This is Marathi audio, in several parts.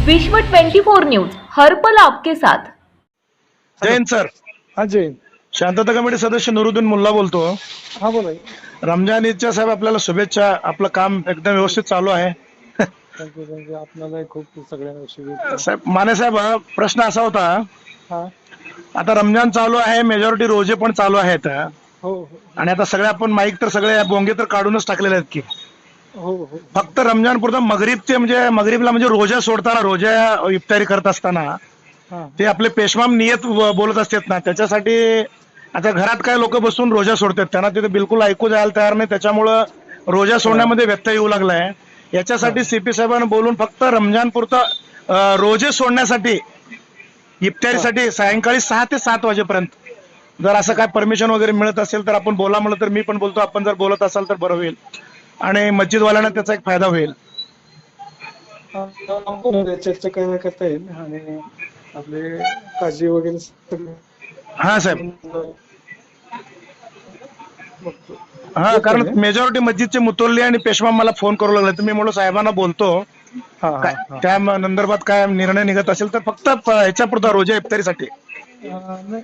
विश्व 24 न्यूज हर पल आपके साथ। जैन सर, हाँ जैन। शांतता कमिटी सदस्य नुरुद्दीन मुल्ला बोलतो। हाँ बोला। रमजान ईदच्या साहेब आपल्याला शुभेच्छा। आपलं काम एकदम व्यवस्थित चालू आहे। थँक्यू आपल्याला खूप सगळ्यांना शुभेच्छा। साहेब माने साहेब, प्रश्न असा होता, हा आता रमजान चालू आहे, मेजॉरिटी रोजे पण चालू आहेत हो आणि आता सगळे आपण माईक तर सगळे बोंगे तर काढूनच टाकलेले आहेत की हो हो फक्त रमजान पुरतं मगरिबचे म्हणजे मगरिबला म्हणजे रोजा सोडताना, रोजा इफ्तारी करत असताना हा ते आपले पेशवाम नियत बोलत असतात ना, त्याच्यासाठी आता घरात काय लोक बसून रोजा सोडतात, त्यांना तिथे बिलकुल ऐकू जायला तयार नाही, त्याच्यामुळं रोजा सोडण्यामध्ये व्यत्यय येऊ लागलाय। याच्यासाठी सीपी साहेबांना बोलून फक्त रमजान पुरतं रोजे सोडण्यासाठी इफ्तारीसाठी सायंकाळी 6 ते 7 वाजेपर्यंत जर असं काय परमिशन वगैरे मिळत असेल तर आपण बोला, म्हणलं तर मी पण बोलतो, आपण जर बोलत असाल तर बरं होईल आणि मस्जिदवाल्यांना त्याचा एक फायदा होईल। चर्चा करता येईल आणि आपले काळजी वगैरे सगळे हा साहेब, बघतो। हा, कारण मेजॉरिटी मस्जिदचे मुतोल्ली आणि पेशवा मला फोन करू लागले, तर मी म्हणलो साहेबांना बोलतो, त्या संदर्भात काय निर्णय निघत असेल तर फक्त ह्याच्यापुरता रोजा इफ्तारीसाठी नाही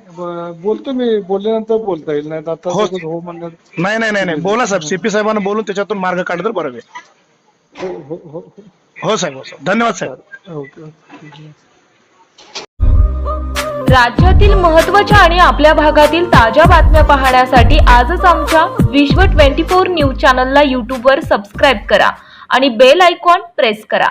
बोलतो मी, बोलल्यानंतर बोलता येईल, नाही आता हो हो म्हणणार। नाही नाही नाही नाही बोला साहेब, सीपी साहेबांना बोलून त्याच्यातून मार्ग काढलं तर बरं होईल। हो हो हो हो साहेब, हो साहेब, धन्यवाद साहेब। ओके। राज्यातील महत्त्वाच्या आणि आपल्या भागातील ताज्या बातम्या पाहण्यासाठी आजच आमच्या विश्व 24 न्यूज चॅनलला YouTube वर सबस्क्राईब करा आणि बेल आयकॉन प्रेस करा।